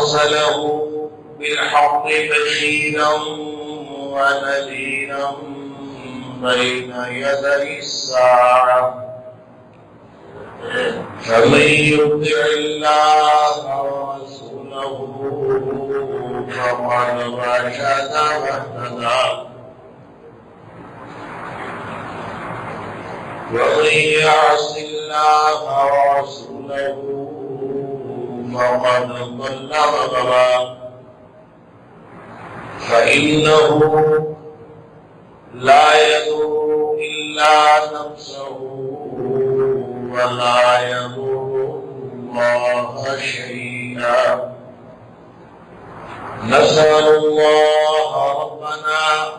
أرسله بالحق بشيرا ونذيرا بين يدي الساعة فمن يطع الله ورسوله فقد رشد واهتدى ومن يعص الله ورسوله فقد ضل وغوى فإنه لا يضر إلا نفسه ولا يضر الله شيئا نسأل الله ربنا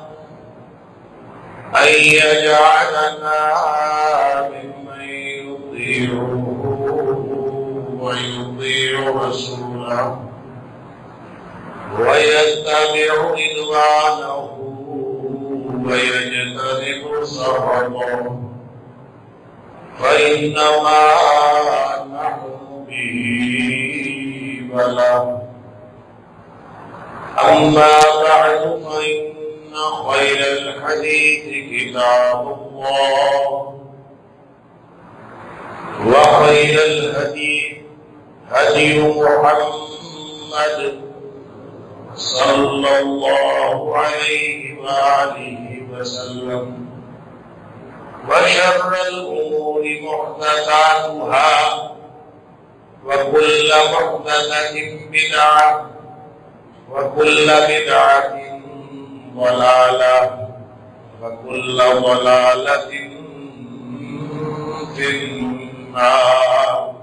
أن يجعلنا ممن يطيعه ويطيع رسوله ويتبع رضوانه ويجتنب سخطه فإنما نحن به بلاء أما بعد فإن خير الحديث كتاب الله وخير الهدي هدي محمد صلى الله عليه وآله وسلم وشر الأمور محدثاتها وكل محدثة بدعة وكل بدعة ضلالة وكل ضلالة في النار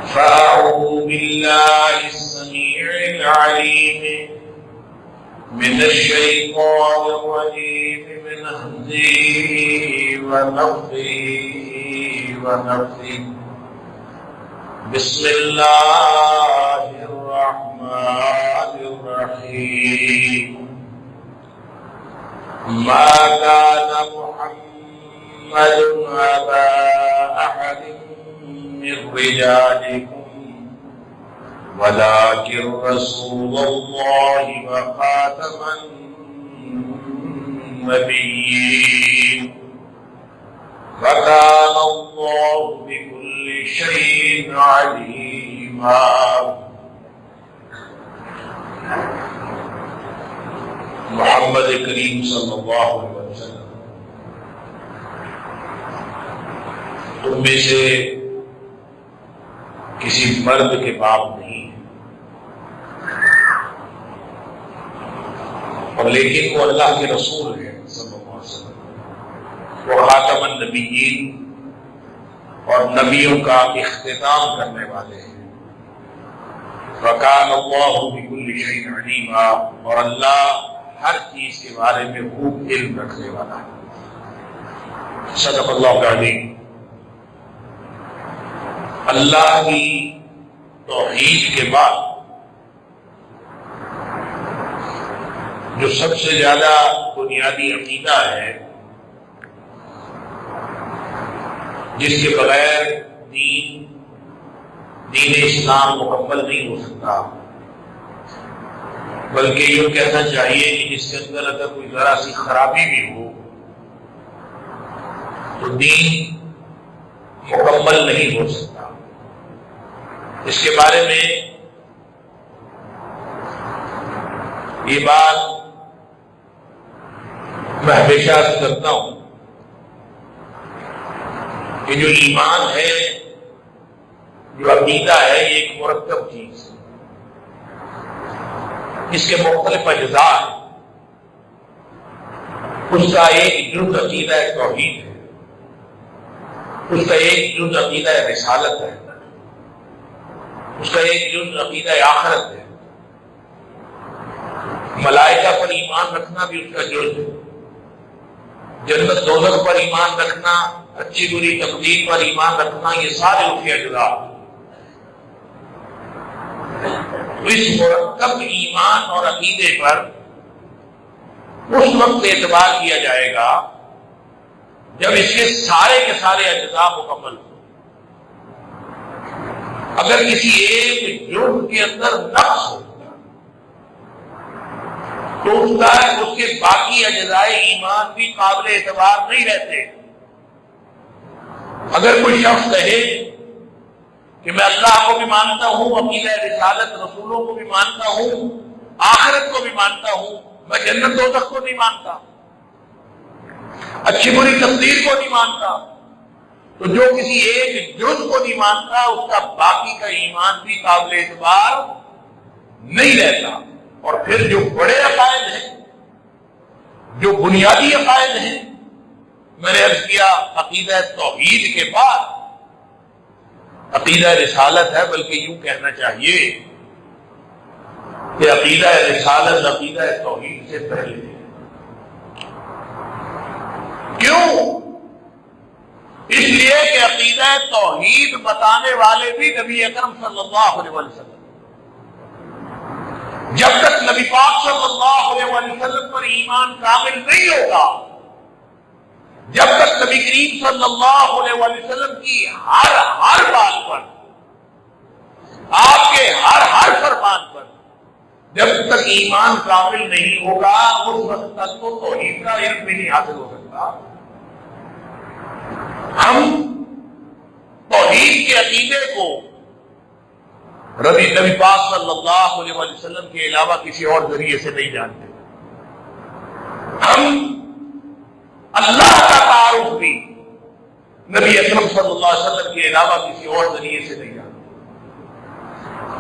فأعوذ بالله السميع العليم من الشيطان الرجيم من همزه ونفخه ونفثه بسم الله الرحمن الرحيم ما كان محمد أبا أحد من رجالكم ولكن رسول الله وخاتم النبيين وكان الله بكل شيء عليما محمد کریم صلی اللہ علیہ وسلم تم میں سے کسی مرد کے باپ نہیں ہے اور لیکن وہ اللہ کے رسول ہے صلی اللہ علیہ وسلم وہ خاتم النبیین اور نبیوں کا اختتام کرنے والے ہیں وَكَانَ اللَّهُ بِكُلِّ شَيْءٍ عَلِيمًا اور اللہ ہر چیز کے بارے میں خوب علم رکھنے والا ہے صدق اللہ العظیم اللہ کی توحید کے بعد جو سب سے زیادہ بنیادی عقیدہ ہے جس کے بغیر دین اسلام مکمل نہیں ہو سکتا بلکہ یہ کہنا چاہیے کہ جس کے اندر اگر کوئی ذرا سی خرابی بھی ہو تو دین مکمل نہیں ہو سکتا اس کے بارے میں یہ بات میں ہمیشہ کرتا ہوں کہ جو ایمان ہے جو عقیدہ ہے یہ ایک مرکب چیز ہے اس کے مختلف اجزاء ہیں اس کا ایک جز عقیدہ توحید ہے اس کا ایک جز عقیدہ رسالت ہے اس کا ایک جز عقیدہ آخرت ہے ملائکہ پر ایمان رکھنا بھی اس کا جز ہے جنت دوزخ پر ایمان رکھنا اچھی بری تقدیر پر ایمان رکھنا یہ سارے اس کے اجزاء اس مرکب ایمان اور عقیدے پر اس وقت اعتبار کیا جائے گا جب اس کے سارے اجزاء مکمل ہوں اگر کسی ایک جزء کے اندر نقص ہو تو اس کے باقی اجزائے ایمان بھی قابل اعتبار نہیں رہتے۔ اگر کوئی شخص کہے کہ میں اللہ کو بھی مانتا ہوں، عقیدہ رسالت رسولوں کو بھی مانتا ہوں، آخرت کو بھی مانتا ہوں، میں جنت دوزخ کو نہیں مانتا، اچھی بری تقدیر کو نہیں مانتا، تو جو کسی ایک جزء کو نہیں مانتا اس کا باقی کا ایمان بھی قابل اعتبار نہیں رہتا۔ اور پھر جو بڑے عقائد ہیں، جو بنیادی عقائد ہیں، میں نے عرض کیا عقیدہ توحید کے بعد عقیدہ رسالت ہے، بلکہ یوں کہنا چاہیے کہ عقیدہ رسالت عقیدہ توحید سے پہلے ہے۔ کیوں؟ اس لیے کہ عقیدہ توحید بتانے والے بھی نبی اکرم صلی اللہ علیہ وسلم۔ جب تک نبی پاک صلی اللہ علیہ وسلم پر ایمان کامل نہیں ہوگا، جب تک نبی کریم صلی اللہ علیہ وسلم کی ہر بات پر، آپ کے ہر فرمان پر جب تک ایمان کامل نہیں ہوگا، اس وقت تک تو توحید کا علم بھی نہیں حاصل ہو سکتا۔ ہم توحید کے عقیدے کو نبی پاک صلی اللہ علیہ وسلم کے علاوہ کسی اور ذریعے سے نہیں جانتے۔ ہم اللہ کا تعارف بھی نبی اکرم صلی اللہ علیہ وسلم کے علاوہ کسی اور ذریعے سے نہیں جانتے۔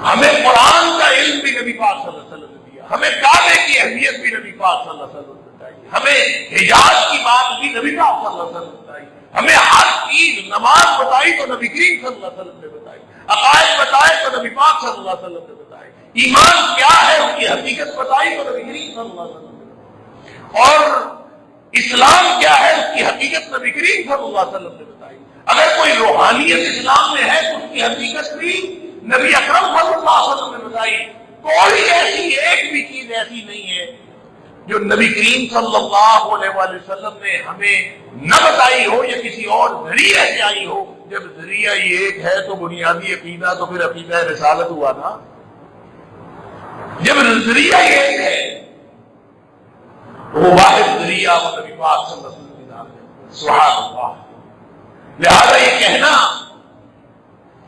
ہمیں قرآن کا علم بھی نبی پاک صلی اللہ علیہ وسلم نے دیا، ہمیں کعبے کی اہمیت بھی نبی پاک صلی اللہ علیہ وسلم نے بتائی، ہمیں حجاز کی بات بھی نبی پاک صلی اللہ علیہ وسلم نے بتائی، ہمیں ہر چیز نماز بتائی تو نبی کریم صلی اللہ علیہ وسلم نے بتائی، عقائد بتائے تو نبی پاک صلی اللہ علیہ وسلم نے بتائی، ایمان کیا ہے اس کی حقیقت بتائی تو نبی کریم صلی اللہ علیہ وسلم نے بتائی، اور اسلام کیا ہے اس کی حقیقت نبی کریم صلی اللہ علیہ وسلم نے بتائی۔ اگر کوئی روحانیت اسلام میں ہے تو اس کی حقیقت بھی نبی اکرم صلی اللہ علیہ وسلم نے بتائی۔ کوئی ایسی ایک بھی چیز ایسی نہیں ہے جو نبی کریم صلی اللہ علیہ وسلم نے ہمیں نہ بتائی ہو یا کسی اور ذریعے سے آئی ہو۔ جب ذریعہ یہ ایک ہے تو بنیادی عقیدہ تو پھر عقیدہ رسالت ہوا نا۔ جب ذریعہ یہ ایک ہے وہ واحد ذریعہ وہ نبی پاک صلی اللہ علیہ وسلم کی ذات ہے۔ سبحان اللہ۔ لہذا یہ کہنا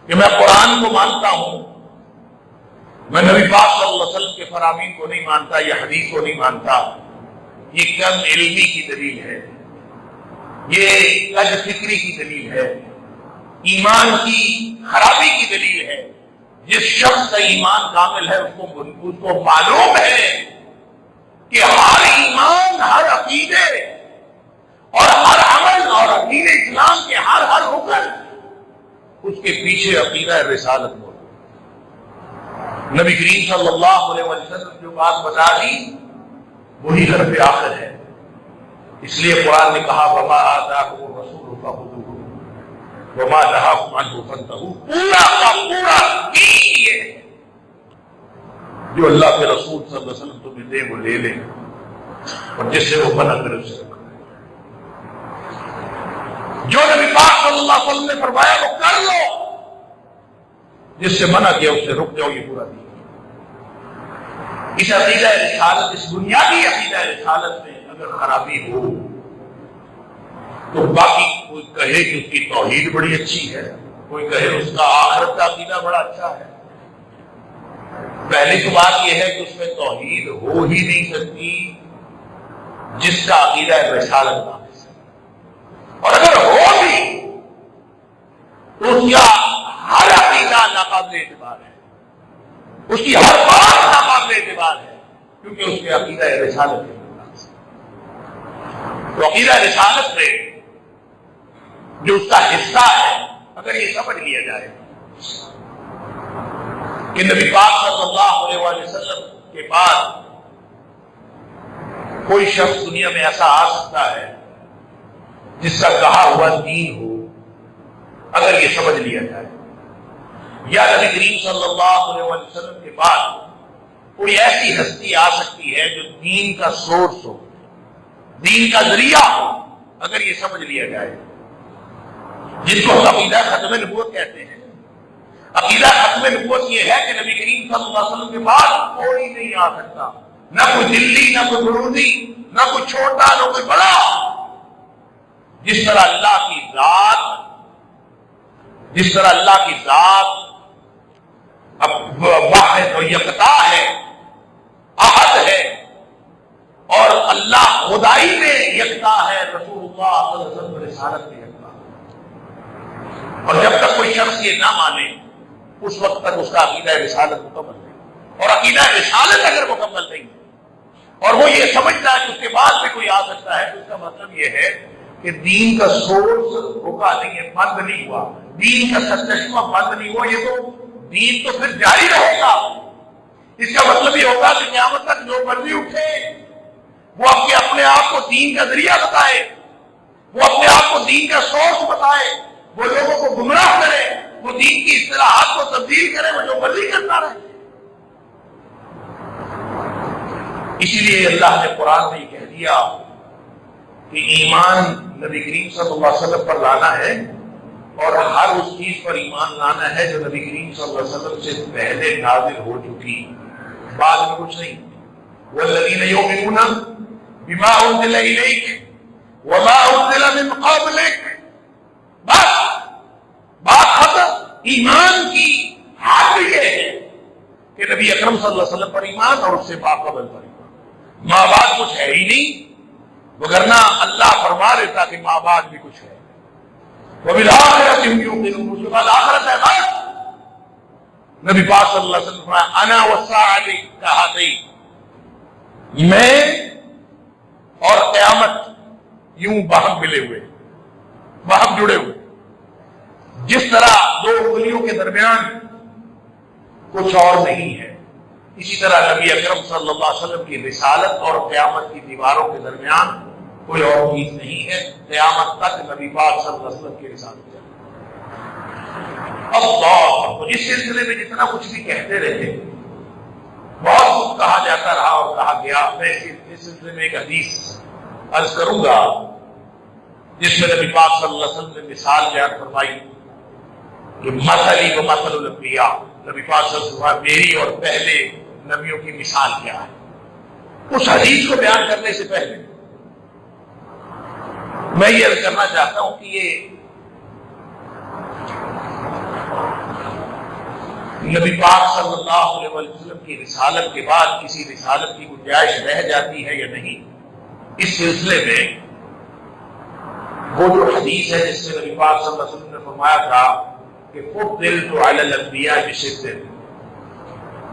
کہ میں قرآن کو مانتا ہوں، میں نبی پاک صلی اللہ علیہ وسلم کے فرامین کو نہیں مانتا یا حدیث کو نہیں مانتا، یہ کم علمی کی دلیل ہے، یہ کج فکری کی دلیل ہے، ایمان کی خرابی کی دلیل ہے۔ جس شخص کا ایمان کامل ہے اس کو معلوم ہے کہ ہر ایمان، ہر عقیدے اور ہر عمل اور دین اسلام کے ہر رکن اس کے پیچھے عقیدہ رسالت موجود ہے۔ نبی کریم صلی اللہ علیہ وسلم جو بات بتا دی وہی حرف آخر ہے۔ اس لیے قرآن نے کہا وما آتاکم الرسول فخذوہ وما نہاکم عنہ فانتہوا، پورا کا پورا دین یہ ہے، جو اللہ کے رسول صلی اللہ علیہ وسلم تمہیں دے وہ لے لے، اور جس سے وہ منع کرے اسے رکھو۔ جو نبی پاک صلی اللہ علیہ وسلم نے فرمایا وہ کر لو، جس سے منع کیا اس سے رک جاؤ، یہ پورا دین۔ اس عقیدہ رسالت، اس بنیادی عقیدہ رسالت میں اگر خرابی ہو تو باقی کوئی کہے کہ اس کی توحید بڑی اچھی ہے، کوئی کہے اس کا آخرت کا عقیدہ بڑا اچھا ہے۔ پہلی تو بات یہ ہے کہ اس میں توحید ہو ہی نہیں سکتی جس کا عقیدہ رسالت ناقص ہے، اور اگر ہو بھی تو اس کا ہر عقیدہ ناقابل اعتبار ہے، اس کی ہر بات ناقابل اعتبار ہے، کیونکہ اس کے عقیدہ رسالت ہے۔ تو عقیدہ رسالت میں جو اس کا حصہ ہے، اگر یہ سمجھ لیا جائے کہ نبی پاک صلی اللہ علیہ وسلم کے بعد کوئی شخص دنیا میں ایسا آ سکتا ہے جس کا کہا ہوا دین ہو، اگر یہ سمجھ لیا جائے، یا نبی کریم صلی اللہ علیہ وسلم کے بعد کوئی ایسی ہستی آ سکتی ہے جو دین کا سورس ہو، دین کا ذریعہ ہو، اگر یہ سمجھ لیا جائے، جس کو عقیدہ ختم نبوت کہتے ہیں۔ عقیدہ ختم نبوت یہ ہے کہ نبی کریم صلی اللہ علیہ وسلم کے بعد کوئی نہیں آ سکتا، نہ کوئی دلی، نہ کوئی برودی، نہ کوئی چھوٹا، نہ کوئی بڑا۔ جس طرح اللہ کی ذات اب واحد اور یکتا ہے، احد ہے، اور اللہ خدائی میں یکتا ہے، رسول اللہ صلی اللہ علیہ وسلم رسالت میں یکتا ہے۔ اور جب تک کوئی شخص یہ نہ مانے اس وقت تک اس کا عقیدہ رسالت مکمل نہیں، اور عقیدہ رسالت اگر مکمل نہیں ہے اور وہ یہ سمجھتا ہے کہ اس کے بعد میں کوئی آ سکتا ہے، تو اس کا مطلب یہ ہے کہ دین کا سورس رکا نہیں ہے، بند نہیں ہوا، دین کا سرچشمہ بند نہیں ہوا، یہ تو دین تو پھر جاری رہے گا۔ اس کا مطلب یہ ہوگا کہ قیامت تک جو مرضی اٹھے وہ اپنے آپ کو دین کا ذریعہ بتائے، وہ اپنے آپ کو دین کا سورس بتائے، وہ لوگوں کو گمراہ کرے، وہ دین کی اصطلاحات کو تبدیل کرے، وہ جو مرضی کرتا رہے۔ اسی لیے اللہ نے قرآن میں یہ کہہ دیا کہ ایمان نبی کریم صلی اللہ علیہ وسلم پر لانا ہے، اور ہر اس چیز پر ایمان لانا ہے جو نبی کریم صلی اللہ علیہ وسلم سے پہلے نازل ہو چکی، بعد میں کچھ نہیں۔ والذین یؤمنون بما انزل الیک وما انزل من قبلک، بس بات ختم۔ ایمان کی حد یہ ہے کہ نبی اکرم صلی اللہ علیہ وسلم پر ایمان اور اس سے باقبل پر ایمان، ماں باپ کچھ ہے ہی نہیں، وگرنہ اللہ فرما دیتا کہ ماں باپ بھی کچھ ہے۔ وبالآخرۃ هم یوقنون، اس کے بعد آخرت ہے بس۔ نبی پاک صلی اللہ علیہ وسلم فرمایا انا والساعۃ کہاتین، میں اور قیامت یوں باہم ملے ہوئے، باہم جڑے ہوئے، جس طرح دو انگلیوں کے درمیان کچھ اور نہیں ہے، اسی طرح نبی اکرم صلی اللہ علیہ وسلم کی رسالت اور قیامت کی دیواروں کے درمیان کوئی اور چیز نہیں ہے۔ قیامت تک نبی پاک صلی اللہ علیہ وسلم کی رسالت ہے۔ اللہ، اس سلسلے میں جتنا کچھ بھی کہتے رہے، بہت کچھ کہا جاتا رہا اور کہا گیا۔ میں اس سلسلے میں ایک حدیث عرض کروں گا جس میں نبی پاک صلی اللہ علیہ وسلم نے مثال بیان فرمائی کہ مثلی و مثل الانبیاء، نبی پاک صلی اللہ علیہ وسلم میری اور پہلے نبیوں کی مثال کیا ہے۔ اس حدیث کو بیان کرنے سے پہلے میں یہ عرض کرنا چاہتا ہوں کہ یہ نبی پاک صلی اللہ علیہ وسلم کی رسالت کے بعد کسی رسالت کی گنجائش رہ جاتی ہے یا نہیں، اس سلسلے میں وہ جو حدیث ہے جس میں نبی پاک صلی اللہ علیہ وسلم نے فرمایا تھا کہ فضلت علی الانبیاء بست،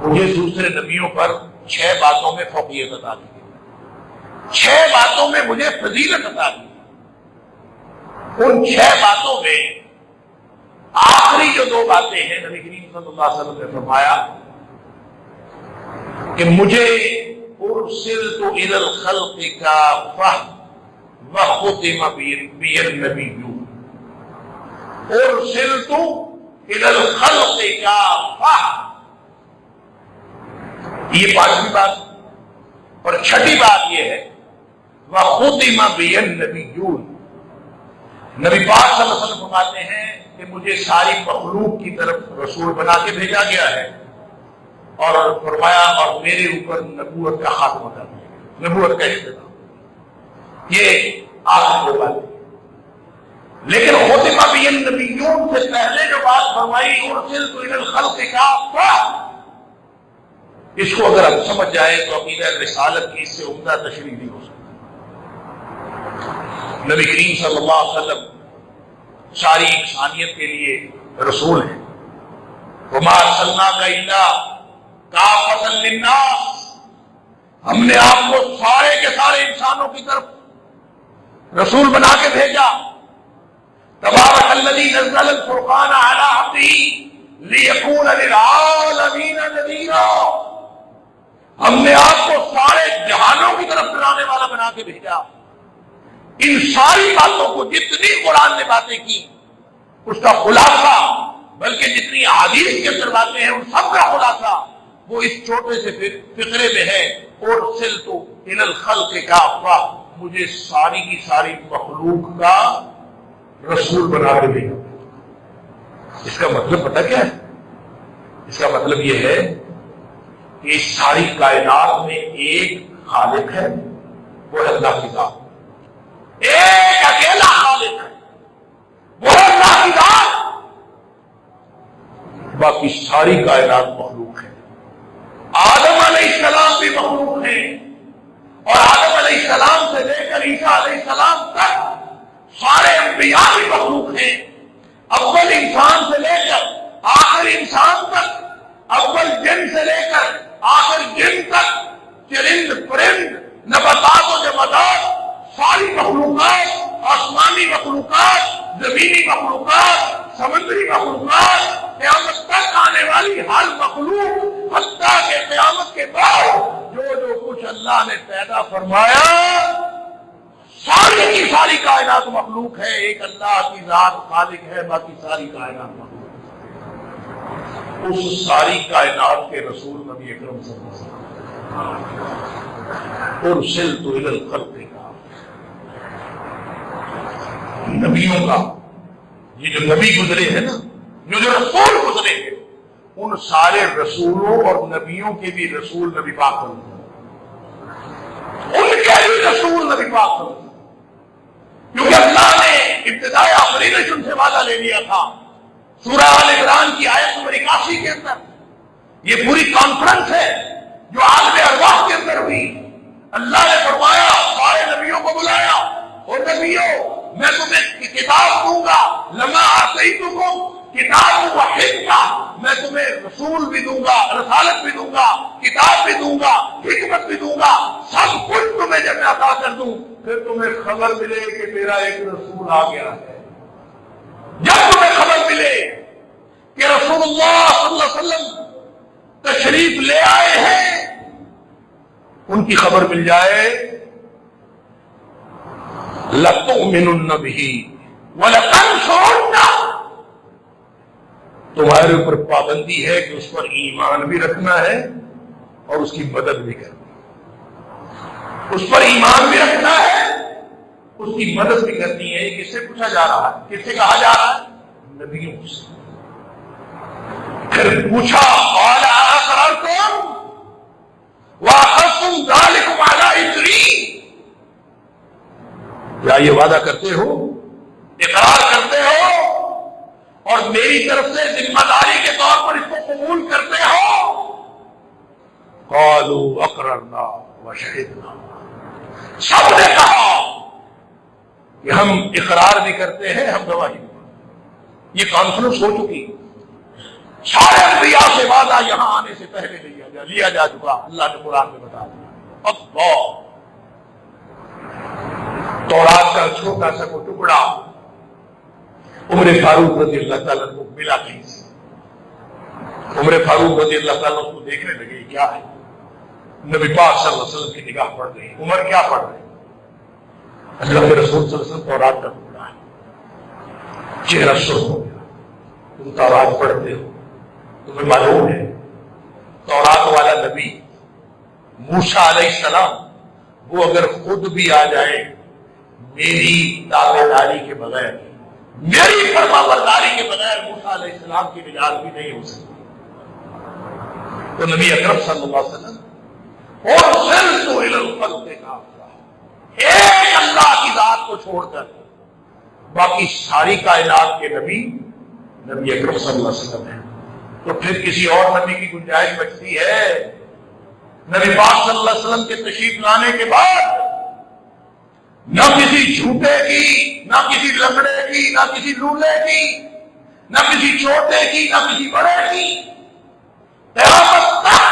مجھے دوسرے نبیوں پر 6 باتوں میں فوقیت عطا کی گئی، 6 باتوں میں مجھے فضیلت عطا کی۔ ان 6 باتوں میں آخری جو 2 باتیں ہیں، نبی کریم صلی اللہ علیہ وسلم نے فرمایا کہ مجھے ارسلت الی الخلق کافۃ وختم بی النبیون، ارسلت الی الخلق کافۃ، یہ 5ویں بات۔ اور 6ٹھی بات یہ ہے وختم بی النبیون، نبی پاک صلی اللہ علیہ وسلم فرماتے ہیں کہ مجھے ساری مخلوق کی طرف رسول بنا کے بھیجا گیا ہے، اور فرمایا اور میرے اوپر نبوت کا خاتمہ کر دیا، نبوت کا اختتام۔ یہ آخری 2 باتیں۔ لیکن ختم بی النبیون سے پہلے جو بات فرمائی ارسلت الی الخلق کافۃ، اس کو اگر ہم سمجھ جائیں تو عقیدہ رسالت کی اس سے عمدہ تشریح نہیں ہو سکتی۔ نبی کریم صلی اللہ علیہ وسلم ساری انسانیت کے لیے رسول ہیں۔ وما ارسلناک الا کافۃ للناس، ہم نے آپ کو سارے کے سارے انسانوں کی طرف رسول بنا کے بھیجا۔ تبارک الذی نزل الفرقان علی عبدہ لیکون للعالمین نذیرا، ہم نے آپ کو سارے جہانوں کی طرف ڈرانے والا بنا کے بھیجا۔ ان ساری باتوں کو جتنی قرآن نے باتیں کی اس کا خلاصہ، بلکہ جتنی احادیث کے اندر باتیں ہیں ان سب کا خلاصہ وہ اس چھوٹے سے فقرے میں ہے، ارسلت الی الخلق کافۃ، مجھے ساری کی ساری مخلوق کا رسول بنا کے بھیجا۔ اس کا مطلب پتہ کیا ہے؟ اس کا مطلب یہ ہے کہ اس ساری کائنات میں ایک خالق ہے، وہ اللہ کی ذات، ایک اکیلا خالق ہے، وہ اللہ کی ذات، باقی ساری کائنات مخلوق ہے۔ آدم علیہ السلام بھی مخلوق ہیں، اور آدم علیہ السلام سے لے کر عیسیٰ علیہ السلام تک سارے انبیاء بھی مخلوق ہیں، اول انسان سے لے کر آخر انسان تک، اول جن سے لے کر آخر جن تک، چرند پرند نباتات و جمادات، ساری مخلوقات، آسمانی مخلوقات، زمینی مخلوقات، سمندری مخلوقات، قیامت تک آنے والی ہر مخلوق، حتیٰ کہ قیامت کے بعد جو کچھ اللہ نے پیدا فرمایا، ساری کی ساری کائنات مخلوق ہے، ایک اللہ کی ذات خالق ہے، باقی ساری کائنات مخلوق۔ اس ساری کائنات کے رسول نبی اکرم صلی اللہ علیہ وسلم، ارسلت الی الخلق کا، نبیوں کا، یہ جو نبی گزرے ہیں نا، جو رسول گزرے ہیں، ان سارے رسولوں اور نبیوں کے بھی رسول نبی پاک صلی اللہ علیہ وسلم، ان کے بھی رسول نبی پاک صلی اللہ علیہ وسلم، کیونکہ اللہ نے ابتدائی آفرین سے ان سے وعدہ لے لیا تھا۔ سورہ آل عمران کی آیت نمبر 81 کے اندر یہ پوری کانفرنس ہے جو عالم ارواح کے اندر ہوئی۔ اللہ نے فرمایا، سارے نبیوں کو بلایا، اور نبیوں میں تمہیں کتاب دوں گا، لما آتیتکم کتاب و حکمہ، میں تمہیں رسول بھی دوں گا، رسالت بھی دوں گا، کتاب بھی دوں گا، حکمت بھی دوں گا، سب کچھ تمہیں جب میں عطا کر دوں، پھر تمہیں خبر ملے کہ میرا ایک رسول آ گیا ہے۔ جب تمہیں خبر ملے کہ رسول اللہ صلی اللہ علیہ وسلم تشریف لے آئے ہیں، ان کی خبر مل جائے، لَتُؤْمِنُنَّ بِهِ وَلَتَنْصُرُنَّهُ، تمہارے اوپر پابندی ہے کہ اس پر ایمان بھی رکھنا ہے اور اس کی مدد بھی کرنی ہے، اس پر ایمان بھی رکھنا ہے، اس کی مدد بھی کرنی ہے۔ کس سے پوچھا جا رہا ہے، کس سے کہا جا رہا ہے؟ نبیوں سے۔ پھر پوچھا، قَالَ أَقْرَرْتُمْ وَأَخَذْتُمْ ذَلِكُمْ عَلَىٰ إِثْرِي، کیا یہ وعدہ کرتے ہو، اقرار کرتے ہو، اور میری طرف سے ذمہ داری کے طور پر اس کو قبول کرتے ہو؟ قَالُوا أَقْرَرْنَا وَشَهِدْنَا، سب نے کہا کہ ہم اقرار بھی کرتے ہیں، ہم گواہی بھی۔ یہ کانفرنس ہو چکی، سارے انبیاء سے وعدہ یہاں آنے سے پہلے لیا جا چکا، اللہ نے قرآن میں بتا دیا۔ اللہ، تورات کا چھوٹا سا کو ٹکڑا عمر فاروق رضی اللہ تعالیٰ کو ملا کہیں سے، عمر فاروق رضی اللہ تعالیٰ اس کو دیکھنے لگے، کیا ہے؟ نبی پاک صلی اللہ علیہ وسلم کی نگاہ پڑ گئی۔ عمر کیا پڑھ رہے؟ اللہ کے رسول صلی اللہ علیہ وسلم تورات کا ٹکڑا ہے، چہرہ سرخ ہو گیا۔ تم تورات پڑھتے ہو، تمہیں معلوم ہے تورات والا نبی موسیٰ علیہ السلام، وہ اگر خود بھی آ جائے میری تابع داری کے بغیر، میری فرما برداری کے بغیر موسیٰ علیہ السلام کی نجات بھی نہیں ہو سکتی۔ تو نبی اکرم صلی اللہ علیہ وسلم ارسلت الی الخلق کافۃ، ایک اللہ کی ذات کو چھوڑ کر باقی ساری کائنات کے نبی اکرم صلی اللہ علیہ وسلم ہیں، تو پھر کسی اور نبی کی گنجائش بچتی ہے؟ نبی پاک صلی اللہ علیہ وسلم کے تشریف لانے کے بعد نہ کسی جھوٹے کی، نہ کسی لنگڑے کی، نہ کسی لولے کی، نہ کسی چھوٹے کی، نہ کسی بڑے کی، قیامت تک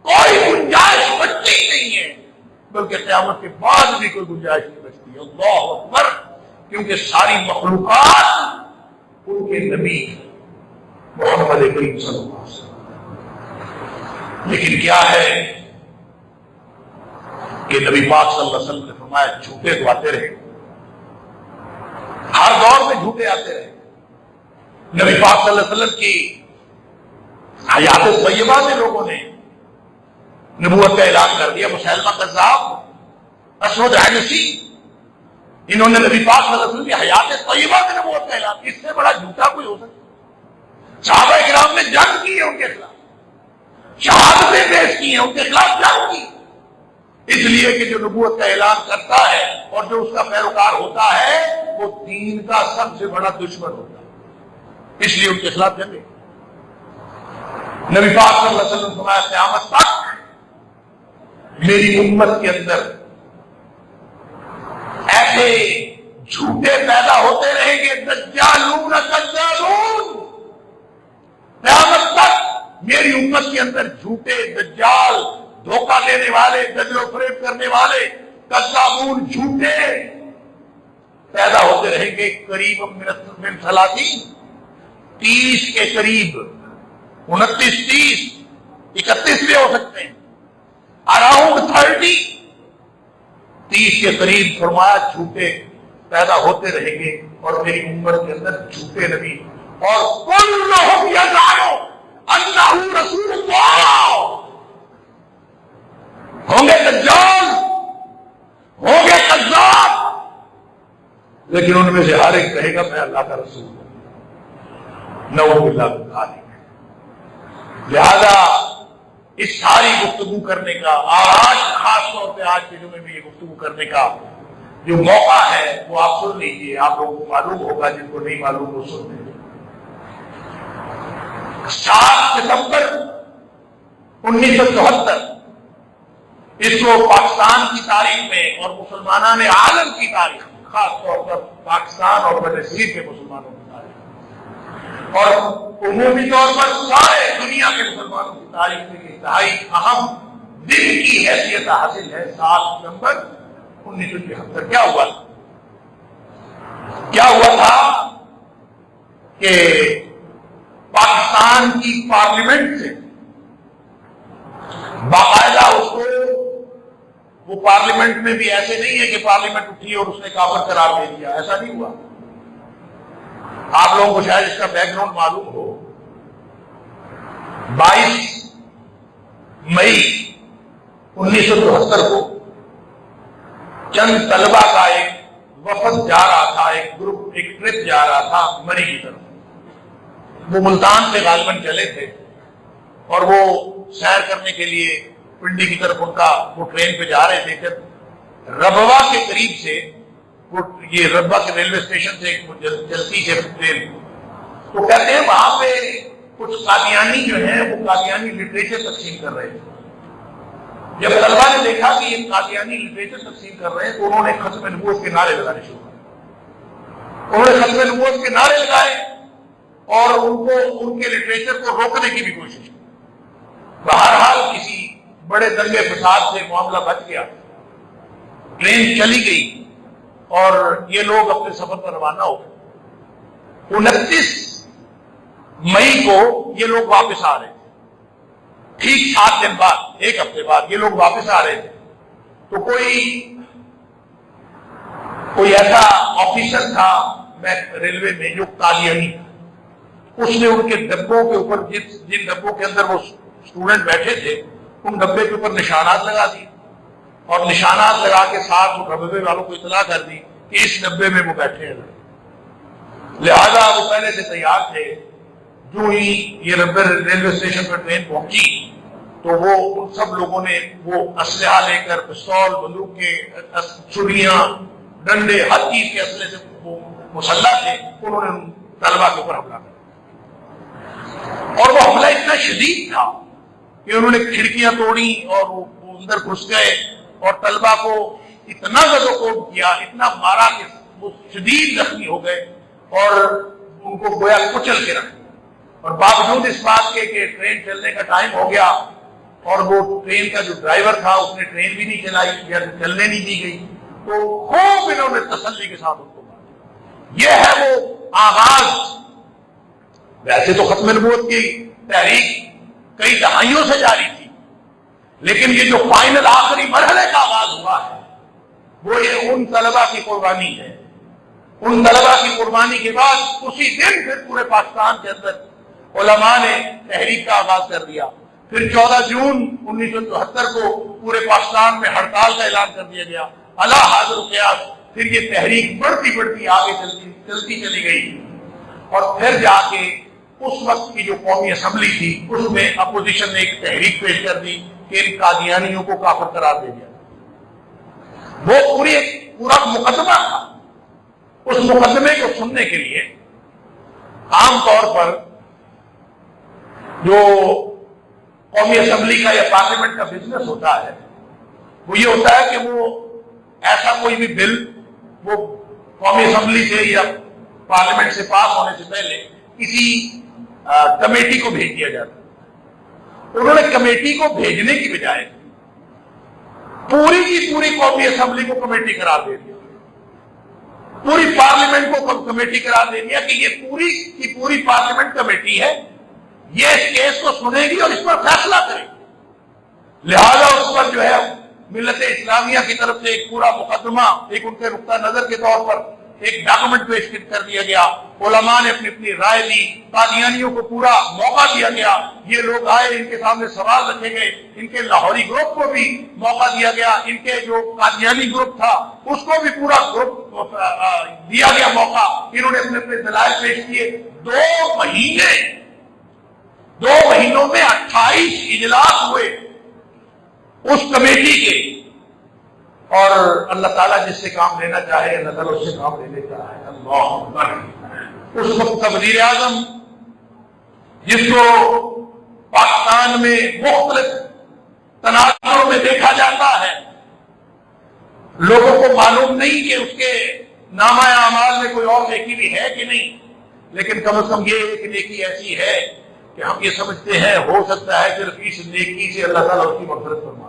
کوئی گنجائش بچتی نہیں ہے، بلکہ قیامت کے بعد بھی کوئی گنجائش نہیں بچتی۔ اللہ اکبر، کیونکہ ساری مخلوقات ان کے نبی محمد کریم صلی اللہ علیہ وسلم۔ لیکن کیا ہے کہ نبی پاک صلی اللہ علیہ وسلم نے فرمایا جھوٹے تو آتے رہے، ہر دور میں جھوٹے آتے رہے۔ نبی پاک صلی اللہ علیہ وسلم کی حیات طیبہ میں لوگوں نے نبوت کا اعلان کر دیا۔ مسیلمہ کذاب، اسود عنسی، انہوں نے نبی پاک صلی اللہ علیہ وسلم کی حیات طیبہ میں نبوت کا اعلان، اس سے بڑا جھوٹا کوئی ہو سکتا؟ صحابہ کرام نے جنگ کی ہے ان کے خلاف, شہادتیں پیش کی ہیں, ان کے خلاف جنگ کی, اس لیے کہ جو نبوت کا اعلان کرتا ہے اور جو اس کا پیروکار ہوتا ہے وہ دین کا سب سے بڑا دشمن ہوتا ہے, اس لیے ان کے خلاف جنگیں. نبی پاک صلی اللہ علیہ وسلم فرمایا قیامت تک میری امت کے اندر ایسے جھوٹے پیدا ہوتے رہیں گے, دجالون کذابون, قیامت تک میری امت کے اندر جھوٹے, دجال, دھوکہ دینے والے, دجل و فریب کرنے والے, کذابون, جھوٹے پیدا ہوتے رہیں گے. قریب من 30 کے قریب, 29, 30, 31 بھی ہو سکتے ہیں, اراؤنڈ 30 کے قریب فرمایا جھوٹے پیدا ہوتے رہیں گے, اور میری امت کے اندر جھوٹے نبی, اور کلہم یزعم انہ رسول اللہ, ہوں گے دجال, ہوں گے کذاب, لیکن ان میں سے ہر ایک کہے گا میں اللہ کا رسول ہوں. نعوذ باللہ من ذالک. لہذا اس ساری گفتگو کرنے کا, آج خاص طور پہ آج کے جمعے میں یہ گفتگو کرنے کا جو موقع ہے وہ آپ سن لیجیے, آپ لوگوں کو معلوم ہوگا, جن کو نہیں معلوم وہ سن لیجیے. 7 ستمبر 1974 اس کو پاکستان کی تاریخ میں اور مسلمانان عالم کی تاریخ, خاص طور پر پاکستان اور برصغیر کے مسلمانوں کی تاریخ اور عمومی طور پر سارے دنیا کے مسلمانوں کی تاریخ میں انتہائی اہم دن کی حیثیت حاصل ہے. 7 ستمبر 1974 کیا ہوا تھا؟ کیا ہوا تھا کہ پاکستان کی پارلیمنٹ سے باقاعدہ اس کو, وہ پارلیمنٹ میں بھی ایسے نہیں ہے کہ پارلیمنٹ اٹھی اور اس نے کافر قرار دے دیا, ایسا نہیں ہوا. آپ لوگوں کو شاید اس کا بیک گراؤنڈ معلوم ہو. 22 مئی 1974 کو چند طلبہ کا ایک وفد جا رہا تھا, ایک گروپ, ایک ٹرپ جا رہا تھا مری کی طرف. وہ ملتان سے غالباً چلے تھے اور وہ سیر کرنے کے لیے پنڈی کی طرف ان کا وہ ٹرین پہ جا رہے تھے. جب ربوہ کے قریب سے, وہ یہ ربوہ کے ریلوے اسٹیشن سے چلتی ہے ٹرین, تو کہتے ہیں وہاں پہ کچھ قادیانی جو ہیں وہ قادیانی لٹریچر تقسیم کر رہے تھے. جب طلبہ نے دیکھا کہ یہ قادیانی لٹریچر تقسیم کر رہے ہیں تو انہوں نے ختم نبوت کے نعرے لگانے شروع کر. انہوں نے ختم نبوت کے نعرے لگائے اور ان کو, ان کے لٹریچر کو روکنے کی بھی کوشش کی. بہرحال کسی بڑے دنگے فساد سے معاملہ بچ گیا, ٹرین چلی گئی اور یہ لوگ اپنے سفر پر روانہ ہو گئے. 29 مئی کو یہ لوگ واپس آ رہے تھے, ٹھیک 7 دن بعد, ایک ہفتے بعد یہ لوگ واپس آ رہے تھے. تو کوئی ایسا آفیسر تھا ریلوے میں جو قادیانی تھا, اس نے ان کے ڈبوں کے اوپر, جن ڈبوں کے اندر وہ اسٹوڈنٹ بیٹھے تھے, ان ڈبے کے اوپر نشانات لگا دی اور نشانات لگا کے ساتھ وہ ڈبے والوں کو اطلاع کر دی کہ اس ڈبے میں وہ بیٹھے ہیں. لہذا وہ پہلے سے تیار تھے. جو ہی یہ ریلوے اسٹیشن پر ٹرین پہنچی تو وہ ان سب لوگوں نے وہ اسلحہ لے کر, پستول, بندوقیں, چھریاں, ڈنڈے, ہر چیز کے اسلحے سے وہ مسلح تھے, انہوں نے طلبہ کے اوپر حملہ کیا. اور وہ حملہ اتنا شدید تھا کہ انہوں نے کھڑکیاں توڑی اور وہ اندر گھس گئے اور طلبہ کو اتنا غضب کیا, اتنا مارا کہ وہ شدید زخمی ہو گئے اور ان کو گویا کچل کے رکھ. اور باوجود اس بات کے کہ ٹرین چلنے کا ٹائم ہو گیا اور وہ ٹرین کا جو ڈرائیور تھا اس نے ٹرین بھی نہیں چلائی یا چلنے نہیں دی گئی, تو خوب انہوں نے تسلی کے ساتھ ان کو مارا. یہ ہے وہ آغاز. ویسے تو ختم نبوت کی تحریک کئی دہائیوں سے جاری تھی, لیکن یہ جو فائنل آخری مرحلے کا آغاز ہوا ہے وہ یہ ان طلبہ کی قربانی ہے. ان طلبہ کی قربانی کے بعد اسی دن پھر پورے پاکستان کے اندر علماء نے تحریک کا آغاز کر دیا. پھر 14 جون 1974 کو پورے پاکستان میں ہڑتال کا اعلان کر دیا گیا. اللہ حاضر قیاس پھر یہ تحریک بڑھتی بڑھتی آگے چلتی چلی گئی اور پھر جا کے اس وقت کی جو قومی اسمبلی تھی اس میں اپوزیشن نے ایک تحریک پیش کر دی کہ ان قادیانیوں کو کافر قرار دے دیا. وہ پورا مقدمہ تھا. اس مقدمے کو سننے کے لیے عام طور پر جو قومی اسمبلی کا یا پارلیمنٹ کا بزنس ہوتا ہے وہ یہ ہوتا ہے کہ وہ ایسا کوئی بھی بل وہ قومی اسمبلی سے یا پارلیمنٹ سے پاس ہونے سے پہلے کسی کمیٹی کو بھیج دیا جاتا. انہوں نے کمیٹی کو بھیجنے کی بجائے پوری کی پوری قومی اسمبلی کو کمیٹی قرار دے دیا, پوری پارلیمنٹ کو کمیٹی قرار دے دیا کہ یہ پوری کی پوری پارلیمنٹ کمیٹی ہے, یہ اس کیس کو سنے گی اور اس پر فیصلہ کرے گی. لہذا اس پر جو ہے ملت اسلامیہ کی طرف سے ایک پورا مقدمہ, ایک ان کے نقطہ نظر کے طور پر ایک ڈاکومنٹ پیش کر دیا گیا. علماء نے اپنی اپنی رائے دی, قادیانیوں کو پورا موقع دیا گیا, یہ لوگ آئے, ان کے سامنے سوال رکھے گئے, ان کے لاہوری گروپ کو بھی موقع دیا گیا, ان کے جو قادیانی گروپ تھا اس کو بھی پورا گروپ دیا گیا موقع. انہوں نے اپنے اپنے دلائل پیش کیے. 2 مہینوں میں 28 اجلاس ہوئے اس کمیٹی کے, اور اللہ تعالیٰ جس سے کام لینا چاہے اللہ تعالیٰ اس سے کام لے لیتا ہے. اللہ اکبر. اس وقت کا وزیر اعظم جس کو پاکستان میں مختلف تناظروں میں دیکھا جاتا ہے, لوگوں کو معلوم نہیں کہ اس کے نامہ اعمال میں کوئی اور نیکی بھی ہے کہ نہیں, لیکن کم از کم یہ ایک نیکی ایسی ہے کہ ہم یہ سمجھتے ہیں ہو سکتا ہے صرف اس نیکی سے اللہ تعالیٰ اس کی مغفرت فرما.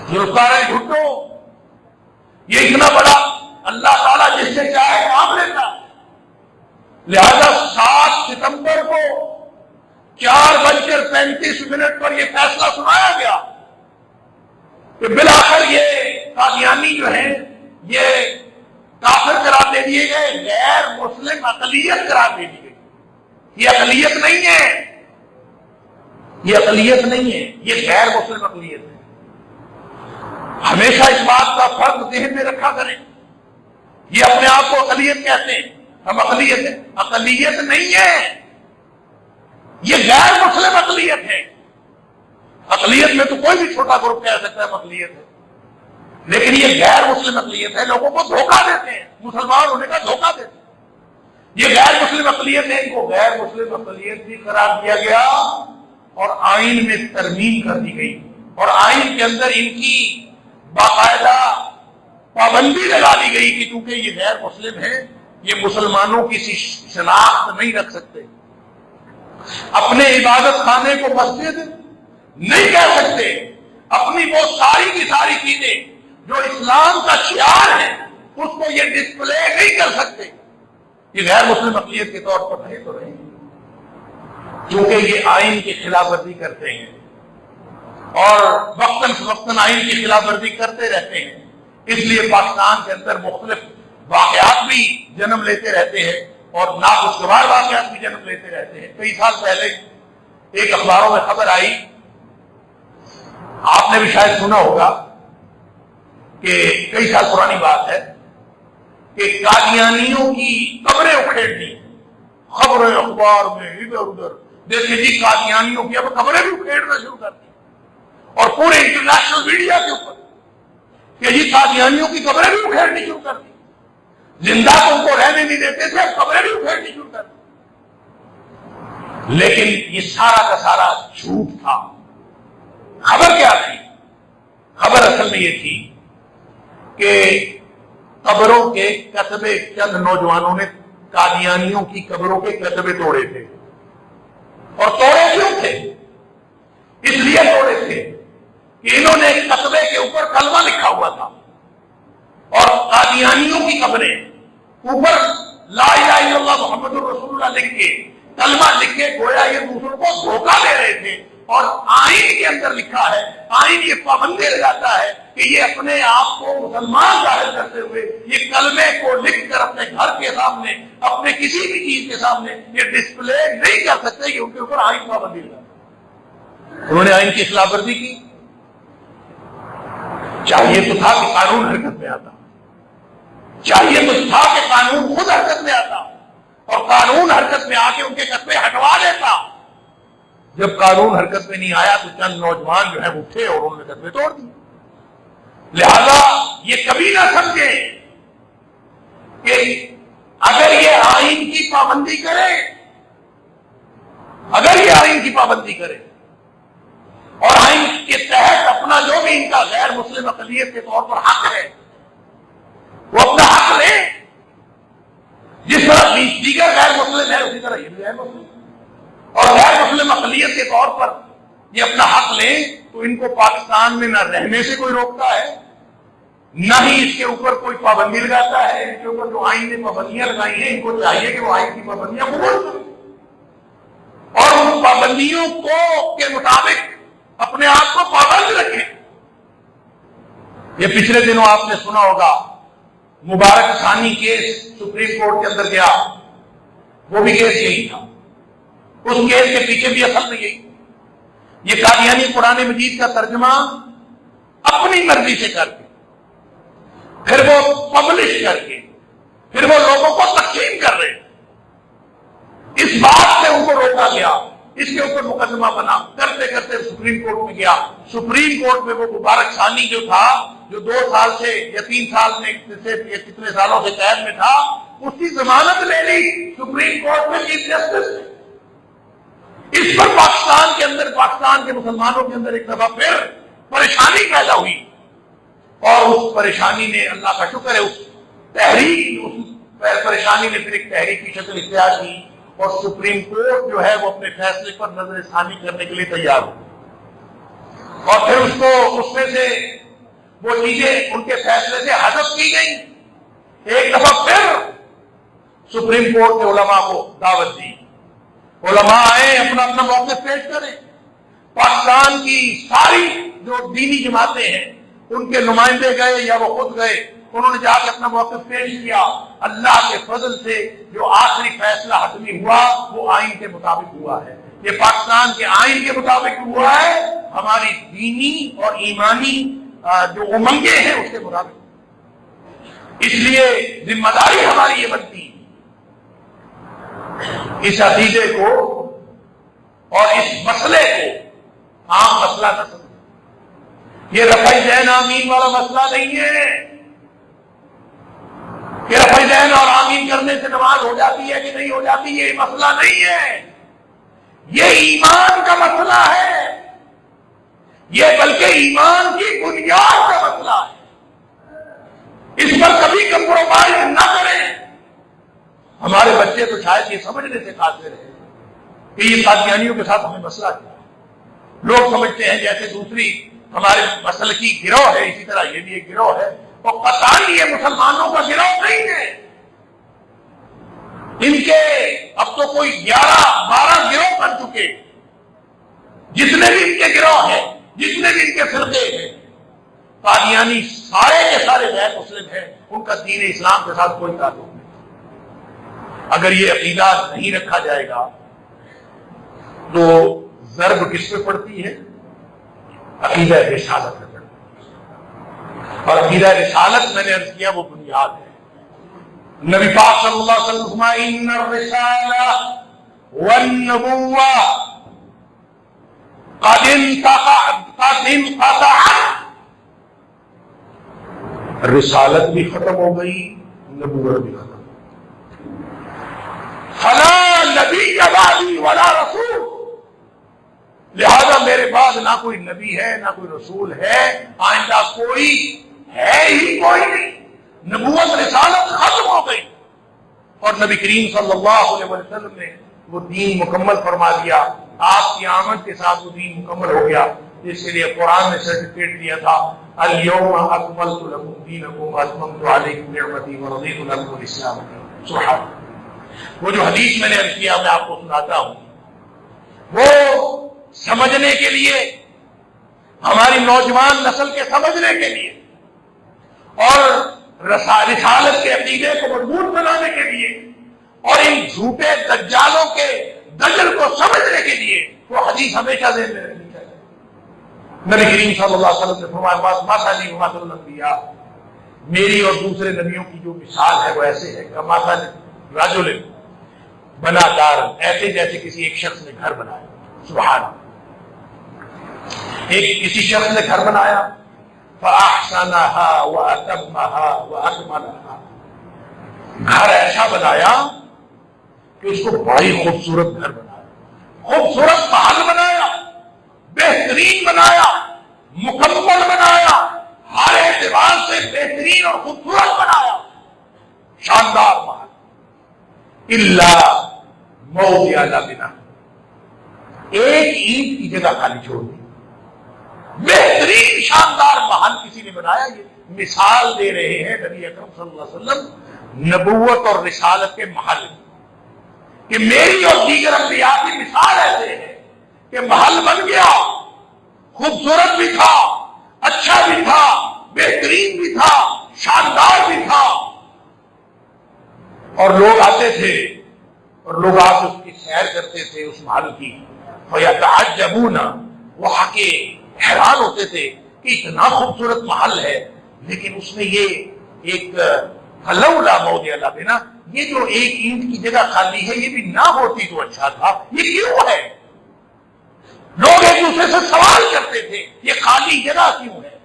گرفتار ہے جھٹو, یہ اتنا بڑا اللہ تعالیٰ جس سے چاہے کام لیتا. لہذا 7 ستمبر کو 4:35 پر یہ فیصلہ سنایا گیا کہ بالآخر یہ قادیانی جو ہیں یہ کافر قرار دے دیے گئے, غیر مسلم اقلیت قرار دے دی گئی. یہ اقلیت نہیں ہے, یہ اقلیت نہیں ہے, یہ غیر مسلم اقلیت ہے. ہمیشہ اس بات کا فرق ذہن میں رکھا کریں. یہ اپنے آپ کو اقلیت کہتے ہیں, ہم اقلیت ہیں. اقلیت نہیں ہے, یہ غیر مسلم اقلیت ہے. اقلیت میں تو کوئی بھی چھوٹا گروپ کہہ سکتا ہے اقلیت ہے, لیکن یہ غیر مسلم اقلیت ہے. لوگوں کو دھوکہ دیتے ہیں, مسلمان ہونے کا دھوکہ دیتے ہیں. یہ غیر مسلم اقلیت ہے, ان کو غیر مسلم اقلیت بھی قرار دیا گیا اور آئین میں ترمیم کر دی گئی, اور آئین کے اندر ان کی باقاعدہ پابندی لگا دی گئی کہ چونکہ یہ غیر مسلم ہے, یہ مسلمانوں کی شناخت نہیں رکھ سکتے, اپنے عبادت خانے کو مسجد نہیں کہہ سکتے, اپنی وہ ساری کی ساری چیزیں جو اسلام کا شعار ہے اس کو یہ ڈسپلے نہیں کر سکتے. یہ غیر مسلم اقلیت کے طور پر رہے تو رہے, کیونکہ یہ آئین کی خلاف ورزی کرتے ہیں اور وقتاً فوقتاً آئین کی خلاف ورزی کرتے رہتے ہیں. اس لیے پاکستان کے اندر مختلف واقعات بھی جنم لیتے رہتے ہیں اور ناخوشگوار واقعات بھی جنم لیتے رہتے ہیں. کئی سال پہلے ایک اخباروں میں خبر آئی, آپ نے بھی شاید سنا ہوگا کہ کئی سال پرانی بات ہے کہ قادیانیوں کی قبریں اکھیڑ دی. خبریں اخبار میں ادھر ادھر دیکھیں جی قادیانیوں کی اب قبریں بھی اکھیڑنا شروع کر دی, اور پورے انٹرنیشنل میڈیا کے اوپر کہ جی قادیانیوں کی قبریں بھی اکھیڑنی شروع کر دی. زندہ تو ان کو رہنے نہیں دیتے تھے, اب قبریں بھی اکھیڑنی شروع کر دی. لیکن یہ سارا کا سارا جھوٹ تھا. خبر کیا تھی؟ خبر اصل میں یہ تھی کہ قبروں کے کتبے, چند نوجوانوں نے قادیانیوں کی قبروں کے کتبے توڑے تھے. اور توڑے کیوں تھے؟ اس لیے توڑے تھے کہ انہوں نے کتبے کے اوپر کلمہ لکھا ہوا تھا, اور قادیانیوں کی قبریں اوپر لا الہ الا اللہ محمد رسول اللہ لکھ کے, کلمہ لکھ کے گویا یہ دوسروں کو دھوکہ دے رہے تھے. اور آئین کے اندر لکھا ہے, آئین یہ پابندی لگاتا ہے کہ یہ اپنے آپ کو مسلمان ظاہر کرتے ہوئے یہ کلمے کو لکھ کر اپنے گھر کے سامنے, اپنے کسی بھی چیز کے سامنے یہ ڈسپلے نہیں کر سکتے کہ ان کے اوپر آئین پابندی لگاتا. انہوں نے آئین کی خلاف ورزی کی. چاہیے تو تھا کہ قانون حرکت میں آتا, چاہیے تو تھا کہ قانون خود حرکت میں آتا, اور قانون حرکت حرکت میں آ کے ان کے کتبے ہٹوا دیتا. جب قانون حرکت میں نہیں آیا تو چند نوجوان جو ہے اٹھے اور انہوں نے کتبے توڑ دیے. لہذا یہ کبھی نہ سمجھے کہ اگر یہ آئین کی پابندی کرے، اگر یہ آئین کی پابندی کرے اور آئین کے تحت اپنا جو بھی ان کا غیر مسلم اقلیت کے طور پر حق ہے وہ اپنا حق لے، جس طرح دیگر غیر مسلم ہے اسی طرح یہ بھی غیر مسلم اور غیر مسلم اقلیت کے طور پر یہ اپنا حق لیں، تو ان کو پاکستان میں نہ رہنے سے کوئی روکتا ہے، نہ ہی اس کے اوپر کوئی پابندی لگاتا ہے. اس کے اوپر جو آئین نے پابندیاں لگائی ہیں ان کو چاہیے کہ وہ آئین کی پابندیاں قبول کریں اور ان پابندیوں کو کے مطابق اپنے آپ کو پابند رکھیں. یہ پچھلے دنوں آپ نے سنا ہوگا مبارک ثانی کیس سپریم کورٹ کے اندر گیا، وہ بھی کیس یہی تھا. اس کیس کے پیچھے بھی اصل میں یہی، یہ قادیانی قرآن مجید کا ترجمہ اپنی مرضی سے کر کے پھر وہ پبلش کر کے پھر وہ لوگوں کو تقسیم کر رہے ہیں. اس بات سے ان کو روکا گیا، اس کے اوپر مقدمہ بنا، کرتے کرتے سپریم کورٹ میں گیا. سپریم کورٹ میں وہ مبارک ثانی جو تھا، جو 2 سال سے یا 3 سال میں سے کتنے سالوں سے قید میں تھا، اس کی ضمانت لے لی سپریم کورٹ میں چیف جسٹس نے. اس پر پاکستان کے اندر، پاکستان کے مسلمانوں کے اندر ایک دفعہ پھر پریشانی پیدا ہوئی اور اس پریشانی نے، اللہ کا شکر ہے، اس پریشانی نے پھر ایک تحریک کی شکل اختیار کی اور سپریم کورٹ جو ہے وہ اپنے فیصلے پر نظر ثانی کرنے کے لیے تیار ہو اور پھر اس میں سے وہ چیزیں ان کے فیصلے سے حذف کی گئی. ایک دفعہ پھر سپریم کورٹ نے علماء کو دعوت دی، علماء آئے، اپنا اپنا موقف پیش کریں. پاکستان کی ساری جو دینی جماعتیں ہیں ان کے نمائندے گئے یا وہ خود گئے، انہوں نے جا کے اپنا موقف پیش کیا. اللہ کے فضل سے جو آخری فیصلہ حتمی ہوا وہ آئین کے مطابق ہوا ہے. یہ پاکستان کے آئین کے مطابق ہوا ہے، ہماری دینی اور ایمانی جو امنگیں ہیں اس کے مطابق. اس لیے ذمہ داری ہماری یہ بنتی اس عقیدے کو اور اس مسئلے کو عام مسئلہ نہ سمجھیں. یہ رفع ذہن آمین والا مسئلہ نہیں ہے کہ رفع ذہن اور آمین کرنے سے نماز ہو جاتی ہے کہ نہیں ہو جاتی، یہ مسئلہ نہیں ہے. یہ ایمان کا مسئلہ ہے، یہ بلکہ ایمان کی بنیاد کا مسئلہ ہے. اس پر کبھی کمپرومائز نہ کریں. ہمارے بچے تو شاید یہ سمجھنے سے قاصر ہیں کہ یہ قادیانیوں کے ساتھ ہمیں مسئلہ کیا. لوگ سمجھتے ہیں جیسے دوسری ہمارے مسئلے کی گروہ ہے اسی طرح یہ بھی ایک گروہ ہے، اور قطعی یہ مسلمانوں کا گروہ نہیں ہے. ان کے اب تو کوئی 11-12 گروہ بن چکے. جتنے بھی ان کے گروہ ہیں، جتنے بھی ان کے فرقے ہیں، قادیانی سارے کے سارے غیر مسلم ہیں، ان کا دین اسلام کے ساتھ کوئی تعلق نہیں. اگر یہ عقیدہ نہیں رکھا جائے گا تو ضرب کس پہ پڑتی ہے؟ عقیدہ رسالت پہ پڑتی ہے. اور عقیدہ رسالت میں نے عرض کیا وہ بنیاد ہے. نبی پاک صلی اللہ علیہ وسلم ان الرسالہ والنبوہ قد انقطعت. رسالت بھی ختم ہو گئی، نبوت بھی ختم. فلا نبی بعدی ولا رسول. لہذا میرے بعد نہ کوئی نبی ہے نہ کوئی رسول ہے، آئندہ کوئی ہے ہی کوئی نہیں. نبوت رسالت ختم ہو گئی اور نبی کریم صلی اللہ علیہ وسلم نے وہ دین مکمل فرما دیا. آپ کی آمد کے ساتھ وہ دین مکمل ہو گیا، جس کے لیے قرآن نے سرٹیفکیٹ دیا تھا الیوم اکملت لکم دینکم واتممت علیکم نعمتی ورضیت لکم الاسلام دینا. سبحان اللہ. وہ جو حدیث میں نے عرض کیا میں آپ کو سناتا ہوں، وہ سمجھنے کے لیے، ہماری نوجوان نسل کے سمجھنے کے لیے اور رسالت کے عقیدے کو مضبوط بنانے کے لیے اور ان جھوٹے دجالوں کے دجل کو سمجھنے کے لیے وہ حدیث ہمیشہ ذہن میں رکھنی چاہیے. نبی کریم صلی اللہ علیہ وسلم نے فرمایا مثلی مثل الانبیاء، میری اور دوسرے نبیوں کی جو مثال ہے وہ ایسے ہے کہ مثل رجل بنا دار، ایسے جیسے کسی ایک شخص نے گھر بنایا. سبحان اللہ. ایک کسی شخص نے گھر بنایا، فَأَحْسَنَهَا وَأَتَمَّهَا وَأَكْمَلَهَا. گھر ایسا بنایا کہ اس کو بڑی خوبصورت گھر بنایا، خوبصورت محل بنایا، بہترین بنایا، مکمل بنایا، ہر اعتبار سے بہترین اور خوبصورت بنایا، شاندار محل. الا موضع لبنہ، ایک اینٹ کی جگہ خالی چھوڑ دی. بہترین شاندار محل کسی نے بنایا. یہ مثال دے رہے ہیں نبی اکرم صلی اللہ علیہ وسلم نبوت اور رسالت کے محل کہ میری اور دیگر انبیاء کی مثال ایسے ہے کہ محل بن گیا، خوبصورت بھی تھا، اچھا بھی تھا، بہترین بھی تھا، شاندار بھی تھا، اور لوگ آتے تھے اور لوگ آ کے اس کی سیر کرتے تھے اس محل کی. فَيَتَعَجَّبُونَ، وہ آ کے حیران ہوتے تھے کہ اتنا خوبصورت محل ہے لیکن اس میں یہ ایک فَلَوْلَا مَوْضِعَ لَبِنَہ، یہ جو ایک اینٹ کی جگہ خالی ہے یہ بھی نہ ہوتی تو اچھا تھا، یہ کیوں ہے؟ لوگ ایک دوسرے سے سوال کرتے تھے یہ خالی جگہ کیوں ہے؟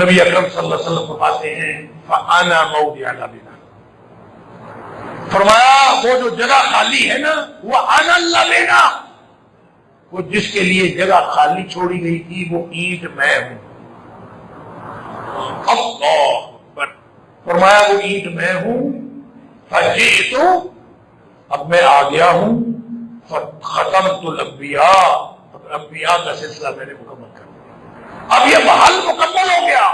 نبی اکرم صلی اللہ علیہ وسلم فرماتے ہیں فَأَنَا مَوْضِعَ لَبِنَہ، فرمایا وہ جو جگہ خالی ہے نا وہ انا لبنہ، وہ جس کے لیے جگہ خالی چھوڑی گئی تھی وہ اینٹ میں ہوں. اللہ اکبر. فرمایا وہ اینٹ میں ہوں. فجئت، اب میں آ گیا ہوں. ختمت الانبیاء، انبیاء کا سلسلہ میں نے مکمل کر دیا. اب یہ محل مکمل ہو گیا.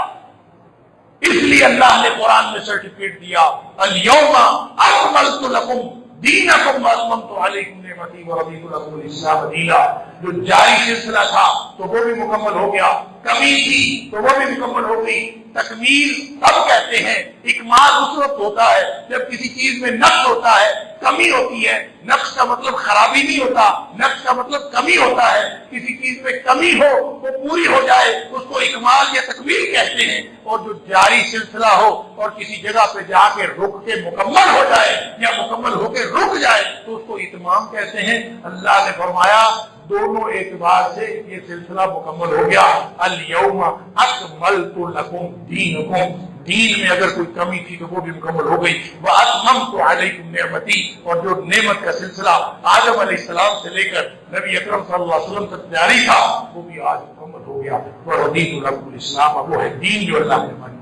اس لیے اللہ نے قرآن میں سرٹیفکیٹ دیا الیوم اکملت لکم دینکم واتممت علیکم نعمتی ورضیت لکم الاسلام دینا. جو جاری سلسلہ تھا تو وہ بھی مکمل ہو گیا، کمی تھی تو وہ بھی مکمل ہو گئی. تکمیل تب کہتے ہیں، اکمال اس وقت ہوتا ہے جب کسی چیز میں نقص ہوتا ہے، کمی ہوتی ہے. نقص کا مطلب خرابی نہیں ہوتا، نقص کا مطلب کمی ہوتا ہے. کسی چیز میں کمی ہو وہ پوری ہو جائے اس کو اکمال یا تکمیل کہتے ہیں. اور جو جاری سلسلہ ہو اور کسی جگہ پہ جا کے رک کے مکمل ہو جائے یا مکمل ہو کے رک جائے تو اس کو اتمام کہتے ہیں. اللہ نے فرمایا دونوں اعتبار سے یہ سلسلہ مکمل ہو گیا. الیوم اکملت لکم دینکم، دین میں اگر کوئی کمی تھی تو وہ بھی مکمل ہو گئی. واتممت علیکم نعمتی، اور جو نعمت کا سلسلہ آدم علیہ السلام سے لے کر نبی اکرم صلی اللہ علیہ وسلم تک جاری تھا وہ بھی آج مکمل ہو گیا. ورضیت لکم الاسلام، وہ ہے دین جو اللہ نے مانی.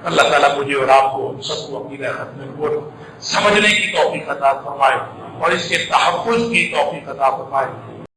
اللہ تعالیٰ مجھے اور آپ کو ہم سب کو عقیدہ ختم نبوت سمجھنے کی توفیق عطا فرمائے اور اس کے تحفظ کی توفیق عطا فرمائے.